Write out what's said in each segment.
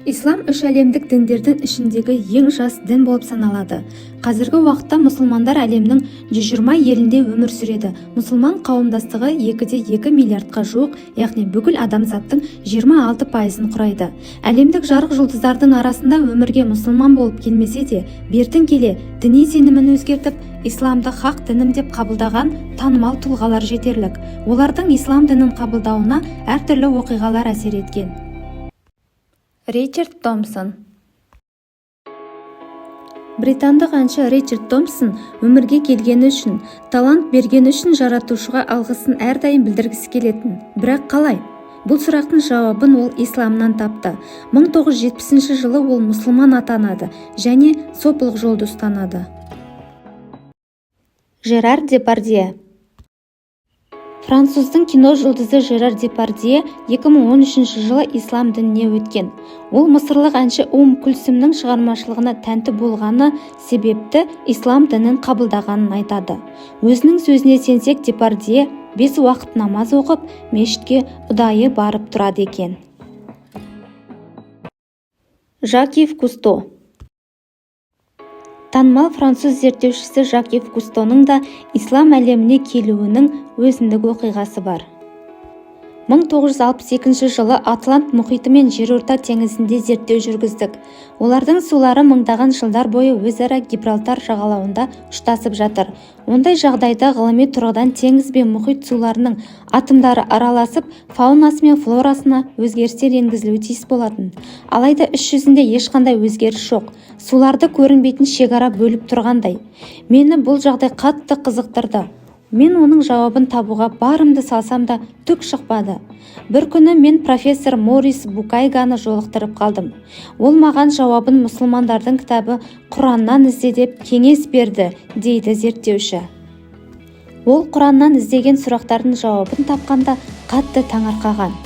Ислам үш әлемдік діндердің ішіндегі ең жас дін болып саналады. Қазіргі уақытта мұсылмандар әлемнің 120 елінде өмір сүреді. Мұсылман қауымдастығы 2,2 миллиардқа жуық, яғни бүкіл адамзаттың 26%-ын құрайды. Әлемдік жарық жұлдыздардың арасында өмірге мұсылман болып келмесе де, бертін келе діни сенімін өзгертіп, исламды хақ дінім деп қабылдаған танымал тұлғалар жетерлік. Олардың ислам дінін қабылдауына әртүрлі оқиғалар әсер еткен. Ричард Томпсон. Британдық әнші Ричард Томпсон өмірге келгені үшін, талант бергені үшін жаратушыға алғысын әрдайым білдіргісі келетін. Бірақ қалай? Бұл сұрақтың жауабын ол исламнан тапты. 1970 жылы ол мұсылман атанады және сопылық жолды ұстанады. Жерар Депардье. Француздың кино жұлдызы Жерар Депардье 2013 жылы ислам дініне өткен. Ол мысырлық әнші Күлсімнің шығармашылығына тәнті болғаны себепті ислам дінін қабылдағанын айтады. Өзінің сөзіне сенсек, Депардье 5 уақыт намаз оқып, мешітке ұдайы барып тұрады екен. Жак-Ив Кусто. Танымал француз зерттеушісі Жак-Ив Кустоның да ислам әлеміне келуінің өзіндік оқиғасы бар. 1962 жылы Атлант мұхиты мен Жерорта теңізінде зерттеу жүргіздік. Олардың сулары мыңдаған жылдар бойы өзара Гибралтар жағалауында ұштасып жатыр. Ондай жағдайда ғылыми тұрғыдан теңіз бен мұхит суларының атомдары араласып, фаунасы мен флорасына өзгерістер енгізілуі тиіс болатын. Алайда іс жүзінде ешқандай өзгеріс жоқ. Суларды көрінбейтін шекара бөліп тұрғандай. Мені бұл жағдай қатты қызықтырды. Мен оның жауабын табуға барымды салсам да түк шықпады. Бір күні мен профессор Морис Букайганы жолықтырып қалдым. Ол маған жауабын мұсылмандардың кітабы Құраннан ізде деп кеңес берді, дейді зерттеуші. Ол Құраннан іздеген сұрақтардың жауабын тапқанда қатты таңырқаған.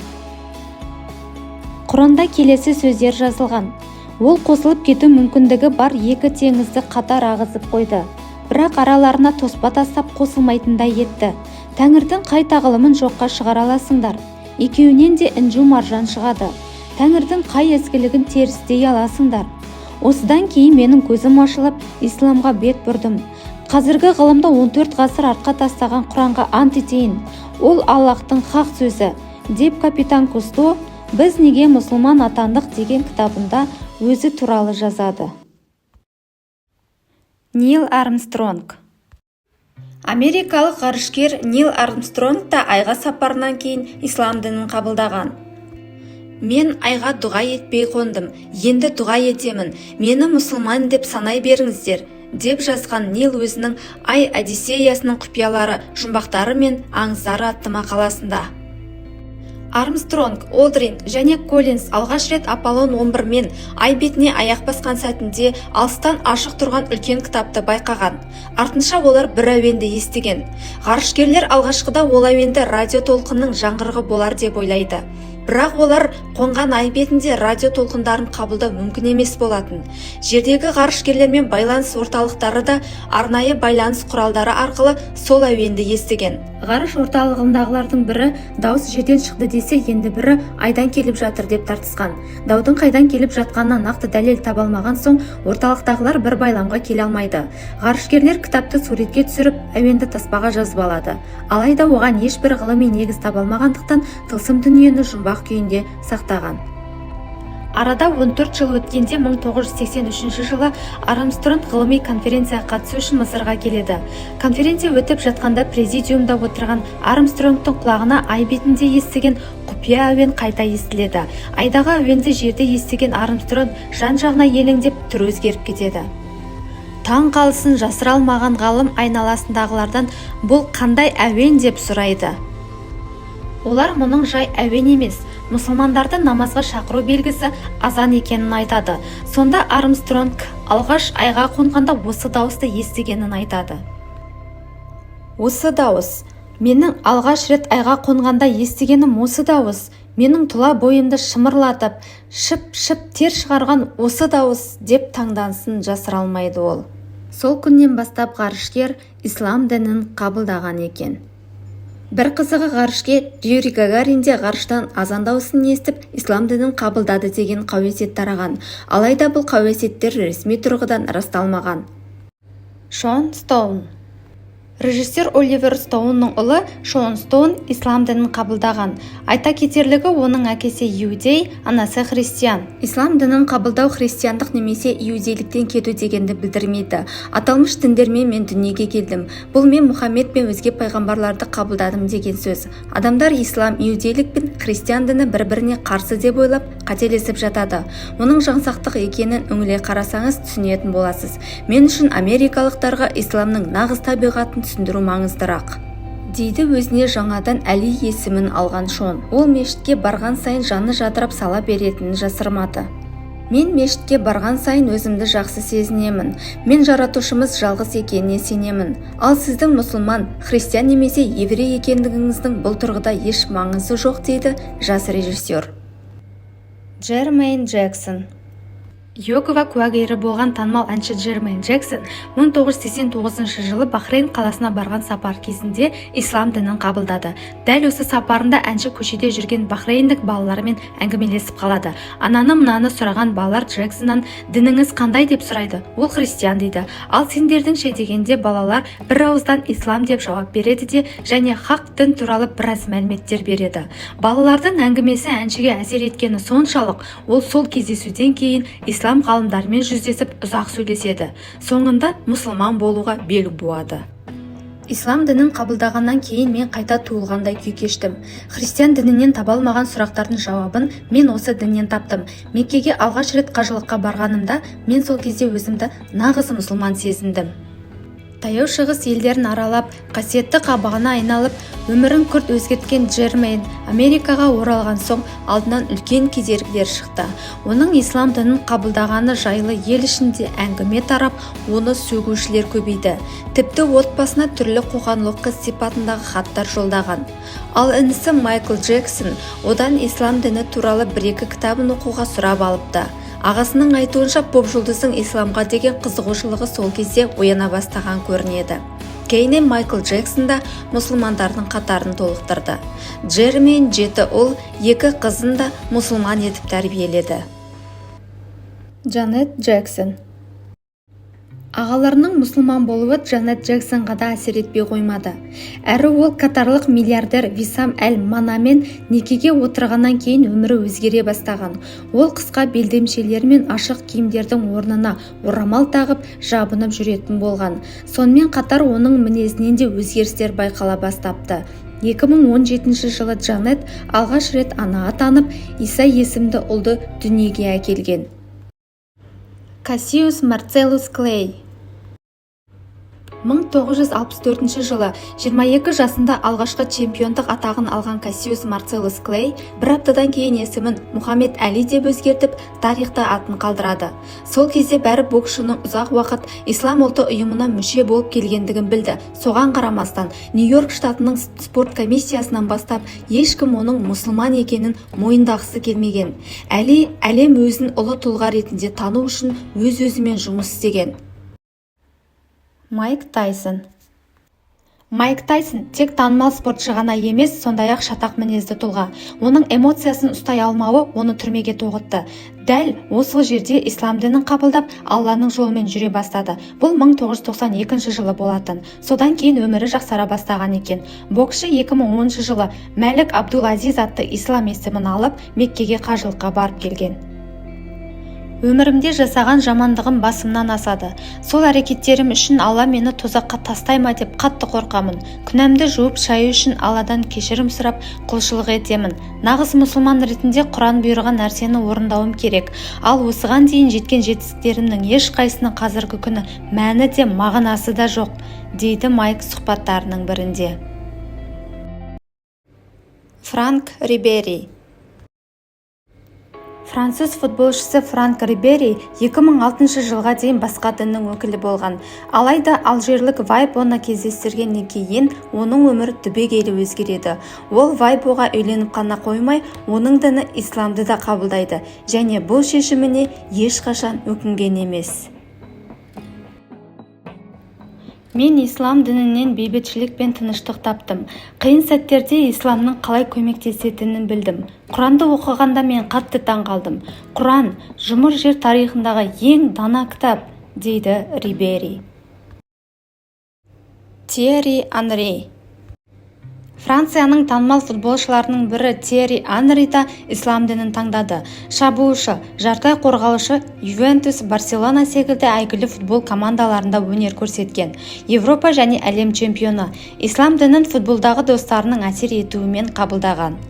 Құранда келесі сөздер жазылған. Ол қосылып кету мүмкіндігі бар екі теңізді қатар ағызып қойды. Бірақ араларына тоспа тастап қосылмайтындай етті. Тәңірдің қай тағылымын жоққа шығара аласыңдар? Екеуінен де інжу маржан шығады. Тәңірдің қай ізгілігін терістей аласыңдар? Осыдан кейін менің көзім ашылып, исламға бет бұрдым. Қазіргі ғылымда 14 ғасыр артқа тастаған Құранға ант етейін. Ол Аллахтың хақ сөзі, деп капитан Кусто «Біз неге мұсылман атандық» деген кітабында өзі туралы жазады. Нил Армстронг. Америкалық ғарышкер Нил Армстронг та айға сапарынан кейін ислам дінін қабылдаған. Мен айға дұға етпей қондым, енді дұға етемін, мені мұсылман деп санай беріңіздер, деп жазған Нил өзінің Ай Одиссеясының құпиялары, жұмбақтары мен аңыздары атты мақаласында. Армстронг, Олдрин және Коллинс алғаш рет Аполлон 11 мен ай бетіне аяқ басқан сәтінде алыстан ашық тұрған үлкен кітапты байқаған. Артынша олар бір әуенді естіген. Ғарышкерлер алғашқыда ол әуенді радио толқынның жаңғырығы болар деп ойлайды. Бірақ олар қонған ай бетінде радио толқындарын қабылдау мүмкін емес болатын. Жердегі ғарышкерлермен байланыс орталықтары да арнайы байланыс құралдары арқылы сол әуенді естіген. Ғарыш орталығындағылардың бірі дауыс жерден шықты десе, енді бірі айдан келіп жатыр деп тартысқан. Даудың қайдан келіп жатқанына нақты дәлел таба алмаған соң, орталықтағылар бір байламға келе алмайды. Ғарышкерлер кітапты суретке түсіріп, әуенді таспаға жазып алады. Алайда оған ешбір ғылыми негіз таба алмағандықтан тылсым дүниені жұмбақ күйінде сақтаған. Арада 14 жыл өткенде 1983 жылы Армстронг ғылыми конференцияға қатысу үшін Мысырға келеді. Конференция өтіп жатқанда президиумда отырған Армстронгтың құлағына ай бетінде естіген құпия әуен қайта естіледі. Айдағы әуенді жерде естіген Армстронг жан-жағына елеңдеп түрі өзгеріп кетеді. Таң қалысын жасыра алмаған ғалым айналасындағылардан бұл қандай әуен деп сұрайды. Олар мұның жай әуен емес, мұсылмандарды намазға шақыру белгісі азан екенін айтады. Сонда Армстронг алғаш айға қонғанда осы дауысты естігенін айтады. Осы дауыс, менің алғаш рет айға қонғанда естігенім осы дауыс, менің тұла бойымды шымырлатып, шып-шып тер шығарған осы дауыс деп таңданысын жасыра алмайды ол. Сол күннен бастап ғарышкер ислам дінін қабылдаған екен. Бір қызығы ғарышкер Юрий Гагарин де ғарыштан азан дауысын естіп, ислам дінін қабылдады деген қауесет тараған. Алайда бұл қауесеттер ресми тұрғыдан расталмаған. Шон Стоун. Режиссер Оливер Стоунның ұлы Шон Стоун ислам дінін қабылдаған. Айта кетерлігі, оның әкесі иудей, анасы христиан. Ислам дінін қабылдау христиандық немесе иудейліктен кету дегенді білдірмейді. Аталмыш діндермен мен дүниеге келдім. Бұл мен Мұхаммед пен өзге пайғамбарларды қабылдадым деген сөз. Адамдар ислам, иудейлік пен христиан діні бір-біріне қарсы деп ойлап, қателесіп жатады. Оның жаңсақтық екенін үңіле қарасаңыз түсінетін боласыз. Мен үшін америкалықтарға исламның нағыз табиғатын түсіндіру маңыздырақ, дейді өзіне жаңадан Әли есімін алған Шон. Ол мешітке барған сайын жаны жадырап сала беретінін жасырмады. Мен мешітке барған сайын өзімді жақсы сезінемін. Мен жаратушымыз жалғыз екеніне сенемін. Ал сіздің мұсылман, христиан немесе еврей екендігіңіздің бұл тұрғыда еш маңызы жоқ, дейді жас режиссер. Джермейн Джексон. Йогова куәгері болған танымал әнші Джермейн Джексон 1989 жылы Бахрейн қаласына барған сапар кезінде ислам дінін қабылдады. Дәл осы сапарында әнші көшеде жүрген бахрейндік балалармен әңгімелесіп қалады. Ананы-мынаны сұраған балалар Джексоннан дініңіз қандай деп сұрайды. Ол христиан дейді. Ал сендердің ше дегенде балалар бір ауыздан ислам деп жауап береді де және хақ дін туралы біраз мәліметтер береді. Балалардың әңгімесі әншіге әсер еткені соншалық, ол сол кездесуден кейін ислам ғалымдармен жүздесіп ұзақ сөйлеседі. Соңында мұсылман болуға бел буады. Ислам дінін қабылдағаннан кейін мен қайта туылғандай күй кештім. Христиан дінінен таба алмаған сұрақтардың жауабын мен осы діннен таптым. Меккеге алғаш рет қажылыққа барғанымда мен сол кезде өзімді нағыз мұсылман сезіндім. Таяу шығыс елдерін аралап, қасиетті қабағына айналып, өмірін күрт өзгерткен Джермейн Америкаға оралған соң алдынан үлкен кедергілер шықты. Оның ислам дінін қабылдағаны жайлы ел ішінде әңгіме тарап, оны сөгушілер көбейді. Тіпті отбасына түрлі қоқаң-лоққы сипатындағы хаттар жолдаған. Ал інісі Майкл Джексон одан ислам діні туралы бір-екі кітабын оқуға сұрап алыпты. Ағасының айтуынша поп-жұлдыздың исламға деген қызығушылығы сол кезде ояна бастаған көрінеді. Кейіннен Майкл Джексон да мұсылмандардың қатарын толықтырды. Джермейн 7 ұл, 2 қызын да мұсылман етіп тәрбиеледі. Джанет Джексон. Ағаларының мұсылман болуы Джанет Джексонға да әсер етпей қоймады. Әрі ол катарлық миллиардер Висам әл-Манамен некеге отырғаннан кейін өмірі өзгере бастаған. Ол қысқа белдемшелер мен ашық киімдердің орнына орамал тағып, жабынып жүретін болған. Сонымен қатар оның мінезінен де өзгерістер байқала бастапты. 2017 жылы Джанет алғаш рет ана атанып, Иса есімді ұлды дүниеге әкелген. Кассиус Марцеллус Клей. 1964 жылы 22 жасында алғашқы чемпиондық атағын алған Кассиус Марцеллус Клей бір аптадан кейін есімін Мұхаммед Әли деп өзгертіп, тарихта атын қалдырады. Сол кезде бәрі боксшының ұзақ уақыт ислам ұлты ұйымына мүше болып келгендігін білді. Соған қарамастан, Нью-Йорк штатының спорт комиссиясынан бастап, ешкім оның мұсылман екенін мойындағысы келмеген. Әли әлем өзін ұлы тұлға ретінде тану үшін өз-өзімен жұмыс істеген. Майк Тайсон. Майк Тайсон тек танымал спортшы ғана емес, сондай-ақ шатақ мінезді тұлға. Оның эмоциясын ұстай алмауы оны түрмеге тоғытты. Дәл осы жерде ислам дінін қабылдап, Алланың жолымен жүре бастады. Бұл 1992 жылы болатын. Содан кейін өмірі жақсара бастаған екен. Боксшы 2010 жылы Мәлік Абдул-Азиз атты ислам есімін алып, Меккеге қажылыққа барып келген. Өмірімде жасаған жамандығым басымнан асады. Сол әрекеттерім үшін Алла мені тозаққа тастай ма деп қатты қорқамын. Күнәмді жуып шаю үшін Алладан кешірім сұрап, құлшылық етемін. Нағыз мұсылман ретінде Құран бұйырған нәрсені орындауым керек. Ал осыған дейін жеткен жетістіктерімнің ешқайсының қазіргі күні мәні де мағынасы да жоқ, дейді Майк сұхбаттарының бірінде. Франк Рибери. Француз футболшысы Франк Рибери 2006 жылға дейін басқа діннің өкілі болған. Алайда алжирлік Вайб оны кездестіргеннен кейін оның өмірі түбегейлі өзгереді. Ол Вайбоға үйленіп қана қоймай, оның діні исламды да қабылдайды және бұл шешіміне ешқашан өкінген емес. Мен ислам дінінен бейбітшілік пен тыныштық таптым. Қиын сәттерде исламның қалай көмектесетінін білдім. Құранды оқығанда мен қатты таң қалдым. Құран жұмыр жер тарихындағы ең дана кітап, дейді Рибери. Тьерри Анри. Францияның танымал футболшыларының бірі Тьерри Анри да ислам дінін таңдады. Шабуылшы, жартылай қорғаушы Ювентус, Барселона секілді әйгілі футбол командаларында өнер көрсеткен. Европа және әлем чемпионы. Ислам дінін футболдағы достарының әсер етуімен қабылдаған.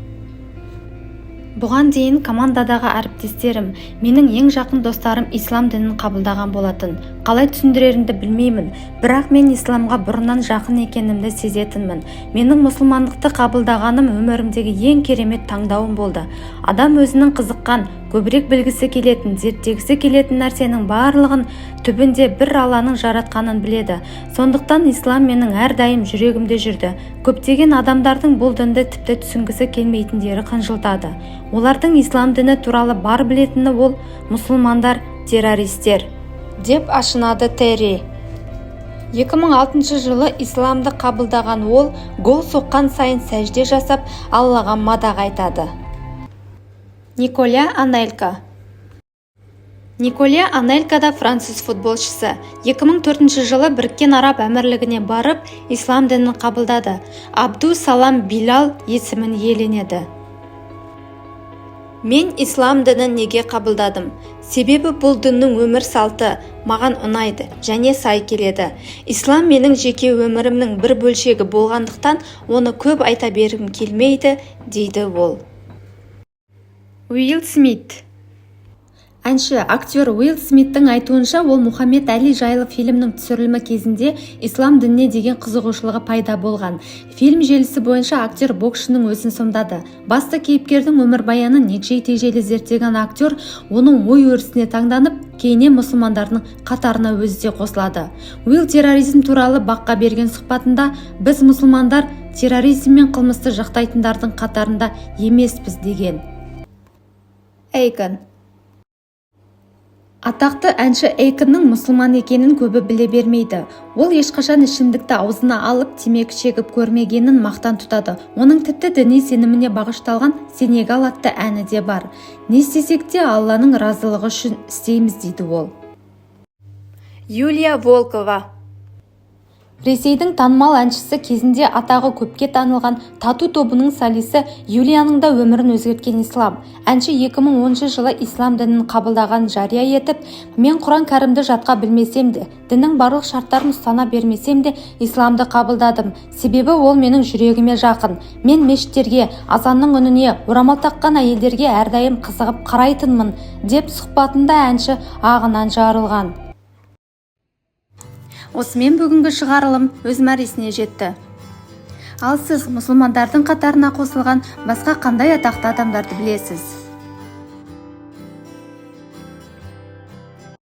Бұған дейін командадағы әріптестерім, менің ең жақын достарым ислам дінін қабылдаған болатын. Қалай түсіндірерімді білмеймін, бірақ мен исламға бұрыннан жақын екенімді сезетінмін. Менің мұсылмандықты қабылдағаным өмірімдегі ең керемет таңдауым болды. Адам өзінің қызыққан, көбірек білгісі келетін, зерттегісі келетін нәрсенің барлығын түбінде бір Алланың жаратқанын біледі. Сондықтан ислам менің әрдайым жүрегімде жүрді. Көптеген адамдардың бұл дінді тіпті түсінгісі келмейтіндері қынжылтады. Олардың ислам діні туралы бар білетіні ол мұсылмандар террористер, деп ашынады Терри. 2006 жылы исламды қабылдаған ол гол соққан сайын сәжде жасап, Аллаға мадақ айтады. Николя Анелька. Николя Анелька да француз футболшысы. 2004 жылы Біріккен Араб Әмірлігіне барып, ислам дінін қабылдады. Абду Салам Билал есімін иеленеді. Мен ислам дінін неге қабылдадым? Себебі бұл діннің өмір салты маған ұнайды және сай келеді. Ислам менің жеке өмірімнің бір бөлшегі болғандықтан оны көп айта бергім келмейді, дейді ол. Уилл Смит. Әнші, актер Уилл Смиттің айтуынша, ол Мұхаммед Әли жайлы фильмнің түсірілімі кезінде ислам дініне деген қызығушылығы пайда болған. Фильм желісі бойынша актер боксшының өзін сомдады. Басты кейіпкердің өмірбаянын егжей-тегжейлі зерттеген актер оның ой-өрісіне таңданып, кейіннен мұсылмандардың қатарына өзі де қосылады. Уилл терроризм туралы баққа берген сұхбатында, біз мұсылмандар терроризм мен қылмысты жақтайтындардың қатарында емеспіз деген. Эйкон. Атақты әнші Эйконның мұсылман екенін көбі біле бермейді. Ол ешқашан ішімдікті аузына алып темекі шегіп көрмегенін мақтан тұтады. Оның тіпті діни сеніміне бағышталған Сенегал атты әні де бар. Не істесек те Алланың разылығы үшін істейміз, дейді ол. Юлия Волкова. Ресейдің танымал әншісі, кезінде атағы көпке танылған Тату тобының солисі Юлияның да өмірін өзгерткен ислам. Әнші 2010 жылы ислам дінін қабылдаған жария етіп, мен Құран кәрімді жатқа білмесем де, діннің барлық шарттарын ұстана бермесем де, исламды қабылдадым. Себебі ол менің жүрегіме жақын. Мен мешіттерге, азанның үніне, орамал таққан әйелдерге әрдайым қызығып қарайтынмын, деп сұхбатында әнші ағынан жарылған. Осымен бүгінгі шығарылым өз мәресіне жетті. Ал сіз мұсылмандардың қатарына қосылған басқа қандай атақты адамдарды білесіз?